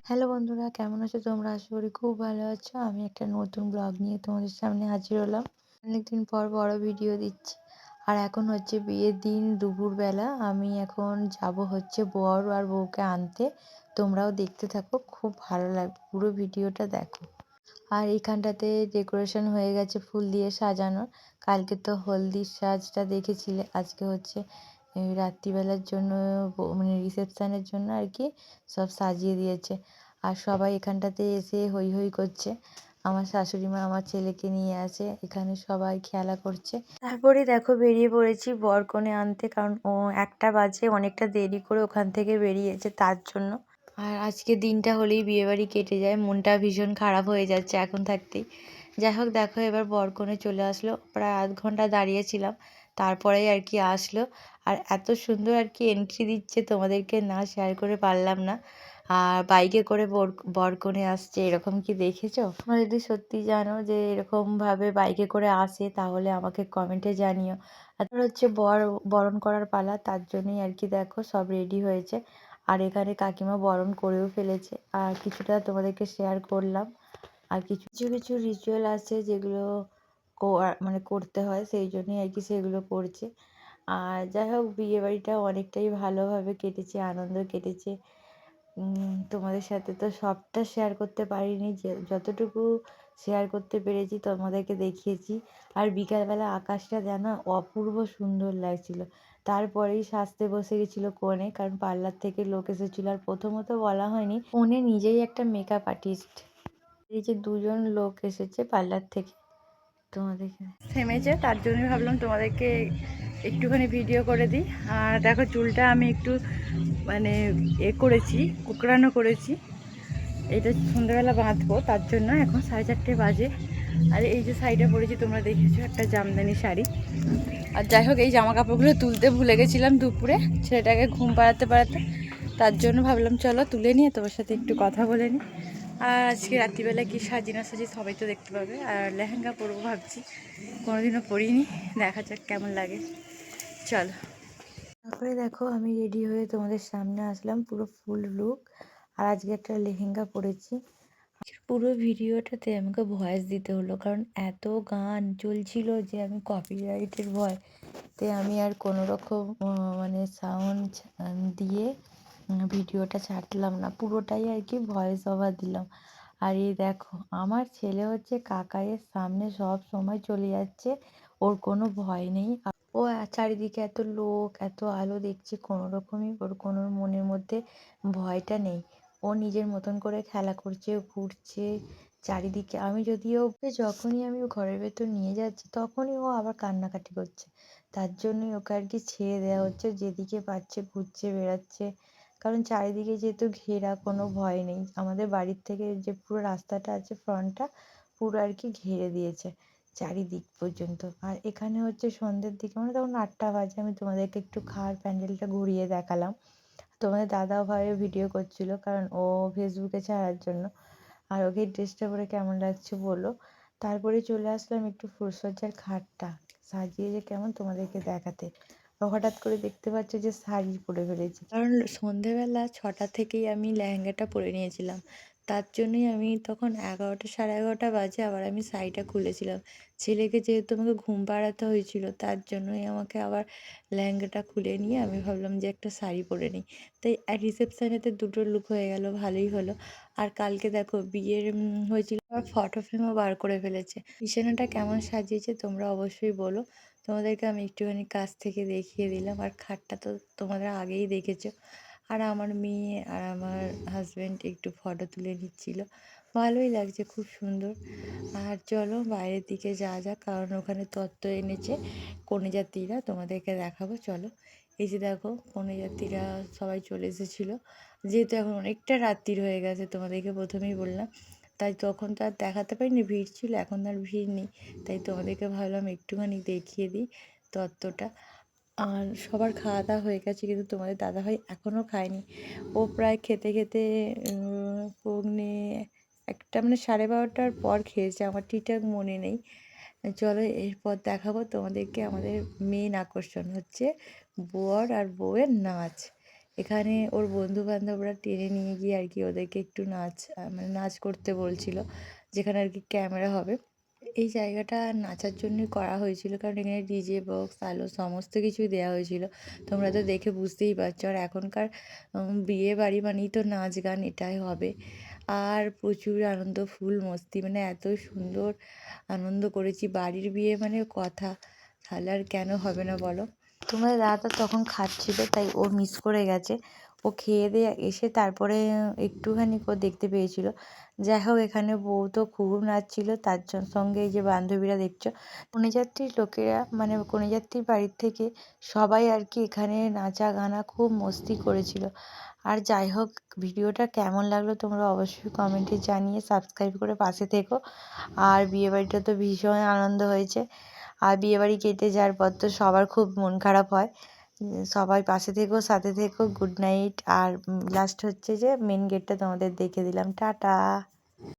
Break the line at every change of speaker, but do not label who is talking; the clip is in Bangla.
হ্যালো বন্ধুরা, কেমন আছো তোমরা? আশা করি খুব ভালো আছো। আমি একটা নতুন ব্লগ নিয়ে তোমাদের সামনে হাজির হলাম। অনেকদিন পর বড় ভিডিও দিচ্ছি। আর এখন হচ্ছে বিয়ের দিন দুপুরবেলা। আমি এখন যাব হচ্ছে বর আর বউকে আনতে। তোমরাও দেখতে থাকো, খুব ভালো লাগবে, পুরো ভিডিওটা দেখো। আর এইখানটাতে ডেকোরেশন হয়ে গেছে ফুল দিয়ে সাজানো। কালকে তো হলদির সাজটা দেখেছিলে, আজকে হচ্ছে রাত্রিবেলার জন্য মানে রিসেপশানের জন্য আর কি সব সাজিয়ে দিয়েছে। আর সবাই এখানটাতে এসে হৈ হৈ করছে। আমার শাশুড়ি মা আমার ছেলেকে নিয়ে আসে, এখানে সবাই খেলা করছে। তারপরে দেখো বেরিয়ে পড়েছি বর কনে আনতে, কারণ ও 1টা বাজে, অনেকটা দেরি করে ওখান থেকে বেরিয়েছে তার জন্য। আর আজকে দিনটা হলেই বিয়েবাড়ি কেটে যায়, মনটা ভীষণ খারাপ হয়ে যাচ্ছে এখন থাকতেই। যাই হোক দেখো এবার বর কনে চলে আসলো, প্রায় আধ ঘন্টা দাঁড়িয়েছিলাম, তারপরেই আর কি আসলো। আর এত সুন্দর আর কি এন্ট্রি দিচ্ছে, তোমাদেরকে না শেয়ার করে পারলাম না। আর বাইকে করে বর কনে আসছে, এরকম কি দেখেছো? তোমরা যদি সত্যি জানো যে এরকমভাবে বাইকে করে আসে তাহলে আমাকে কমেন্টে জানিও। আর হচ্ছে বরণ করার পালা, তার জন্যই আর কি দেখো সব রেডি হয়েছে। আর এখানে কাকিমা বরণ করেও ফেলেছে, আর কিছুটা তোমাদেরকে শেয়ার করলাম। আর কিছু কিছু রিচুয়াল আছে যেগুলো মানে করতে হয়, সেই জন্যই আর কি সেগুলো করছে। আর যাই হোক বিয়েবাড়িটা অনেকটাই ভালোভাবে কেটেছে, আনন্দ কেটেছে। তোমাদের সাথে তো সবটা শেয়ার করতে পারিনি, যে যতটুকু শেয়ার করতে পেরেছি তোমাদেরকে দেখিয়েছি। আর বিকালবেলা আকাশটা যেন অপূর্ব সুন্দর লাগছিল। তারপরেই সাজতে বসে গেছিলো কনে, কারণ পার্লার থেকে লোক এসেছিলো। আর প্রথমত বলা হয়নি, কনে নিজেই একটা মেকআপ আর্টিস্ট। এই যে 2জন লোক এসেছে পার্লার থেকে, তোমাদেরকে থেমেছে, তার জন্য ভাবলাম তোমাদেরকে একটুখানি ভিডিও করে দিই। আর দেখো চুলটা আমি একটু মানে করেছি, কোকড়ানো করেছি। এটা সন্ধ্যাবেলা বাঁধবো, তার জন্য এখন 4:30 বাজে। আর এই যে শাড়িটা পরেছি তোমরা দেখেছো, একটা জামদানি শাড়ি। আর যাই হোক এই জামা কাপড়গুলো তুলতে ভুলে গেছিলাম দুপুরে, ছেলেটাকে ঘুম পাড়াতে পাড়াতে, তার জন্য ভাবলাম চলো তুলে নিয়ে তোমার সাথে একটু কথা বলে নিই। আর আজকে রাত্রিবেলা কি সাজি না সাজি সবাই তো দেখতে পাবে। আর লেহেঙ্গা পরবো ভাবছি, কোনোদিনও পরিনি, দেখা যাক কেমন লাগে, চলো। তারপরে দেখো আমি রেডি হয়ে তোমাদের সামনে আসলাম, পুরো ফুল লুক। আর আজকে একটা লেহেঙ্গা পরেছি। পুরো ভিডিওটাতে আমাকে ভয়েস দিতে হলো, কারণ এত গান চলছিল যে আমি কপিরাইটের ভয়তে আমি আর কোনো রকম মানে সাউন্ড দিয়ে ভিডিওটা ছাড়লাম না, পুরোটাই আর কি ভয়েস ওভার দিলাম। আর এই দেখো আমার ছেলে হচ্ছে কাকাইয়ের সামনে সব সময় চলে যাচ্ছে, ওর কোনো ভয় নেই। ও চারিদিকে এত লোক এত আলো দেখছে, কোনো রকমই ওর কোনো মনের মধ্যে ভয়টা নেই। ও নিজের মতন করে খেলা করছে, ঘুরছে চারিদিকে। আমি যদিও ওকে যখনই আমি ও ঘরের ভেতর নিয়ে যাচ্ছি তখনই ও আবার কান্নাকাটি করছে, তার জন্যই ওকে আর কি ছেড়ে দেওয়া হচ্ছে, যেদিকে পাচ্ছে ঘুরছে বেড়াচ্ছে। কারণ চারিদিকে যেহেতু ঘেরা, কোনো ভয় নেই। আমাদের বাড়ির থেকে যে পুরো রাস্তাটা আছে ফ্রন্টটা পুরো আর কি ঘিরে দিয়েছে চারিদিক পর্যন্ত। আর এখানে হচ্ছে সন্ধ্যের দিকে, মানে তখন 8টা বাজে, আমি তোমাদেরকে একটু খাওয়ার প্যান্ডেলটা ঘুরিয়ে দেখালাম। তোমাদের দাদাও ভাইও ভিডিও করছিল, কারণ ও ফেসবুকে ছাড়ার জন্য। আর ওকে ড্রেসটা পরে কেমন লাগছে বলো। তারপরে চলে আসলাম একটু ফুলসজ্জার খাটটা সাজিয়ে যে কেমন তোমাদেরকে দেখাতে। হঠাৎ করে দেখতে পাচ্ছ যে শাড়ি পরে ফেলেছি, কারণ সন্ধেবেলা 6টা থেকেই আমি লেহেঙ্গাটা পরে নিয়েছিলাম। তার জন্যই আমি তখন 11টা 11:30 বাজে আবার আমি শাড়িটা খুলেছিলাম। ছেলেকে যেহেতু আমাকে ঘুম পাড়াতে হয়েছিল, তার জন্যই আমাকে আবার লেহেঙ্গাটা খুলে নিয়ে আমি ভাবলাম যে একটা শাড়ি পরে নিই। তাই রিসেপশানেতে 2টো লুক হয়ে গেল, ভালোই হলো। আর কালকে দেখো বিয়ের হয়েছিল, আর ফটো ফ্রেমও বার করে ফেলেছে। বিছানাটা কেমন সাজিয়েছে তোমরা অবশ্যই বলো, তোমাদেরকে আমি একটুখানি কাছ থেকে দেখিয়ে দিলাম। আর খাটটা তো তোমরা আগেই দেখেছো। আর আমার মেয়ে আর আমার হাজব্যান্ড একটু ফটো তুলে নিচ্ছিল, ভালোই লাগছে, খুব সুন্দর। আর চলো বাইরের দিকে যাওয়া যাক, কারণ ওখানে তত্ত্ব এনেছে কনে যাত্রীরা, তোমাদেরকে দেখাবো চলো। এই যে দেখো কনে যাত্রীরা সবাই চলে এসেছিলো, যেহেতু এখন অনেকটা রাত্রির হয়ে গেছে, তোমাদেরকে প্রথমেই বললাম, তাই তখন তো আর দেখাতে পারিনি, ভিড় ছিল, এখন আর ভিড় নেই। তাই তোমাদেরকে ভাবলাম একটুখানি দেখিয়ে দিই তত্ত্বটা। আর সবার খাওয়া দাওয়া হয়ে গেছে, কিন্তু তোমাদের দাদাভাই এখনও খায়নি। ও প্রায় খেতে খেতে পৌনে 1টা মানে 12:30টার পর খেয়েছে, আমার ঠিকঠাক মনে নেই। চলো এরপর দেখাবো তোমাদেরকে আমাদের মেন আকর্ষণ হচ্ছে বর আর বউয়ের নাচ। এখানে ওর বন্ধুবান্ধবরা টেনে নিয়ে গিয়ে আর কি ওদেরকে একটু নাচ মানে নাচ করতে বলছিল, যেখানে আর কি ক্যামেরা হবে। এই জায়গাটা নাচার জন্যই করা হয়েছিল, কারণ এখানে ডিজে বক্স আলো সমস্ত কিছুই দেওয়া হয়েছিল। তোমরা তো দেখে বুঝতেই পারছো। আর এখনকার বিয়ে বাড়ি মানেই তো নাচ গান এটাই হবে। আর প্রচুর আনন্দ ফুল মস্তি, মানে এত সুন্দর আনন্দ করেছি। বাড়ির বিয়ে মানে কথা, তাহলে আর কেন হবে না বলো। তোমাদের দাদা তখন খাচ্ছিল, তাই ও মিস করে গেছে। ও খেয়ে দিয়ে এসে তারপরে একটুখানি ও দেখতে পেয়েছিল। যাই হোক, এখানে বউ তো খুব নাচছিল, তার সঙ্গে এই যে বান্ধবীরা দেখছো, কনেযাত্রীর লোকেরা মানে কনেযাত্রীর বাড়ির থেকে সবাই আর কি এখানে নাচা গানা খুব মস্তি করেছিল। আর যাই হোক, ভিডিওটা কেমন লাগলো তোমরা অবশ্যই কমেন্টে জানিয়ে সাবস্ক্রাইব করে পাশে থেকো। আর বিয়েবাড়িটা তো ভীষণ আনন্দ হয়েছে। আর বিয়েবাড়ি কেটে যাওয়ার পর তো সবার খুব মন খারাপ হয়। সবাই পাশে থেকো, সাথে থেকো। Good night. আর লাস্ট হচ্ছে যে মেন গেটটা তোমাদের দেখে দিলাম। টাটা।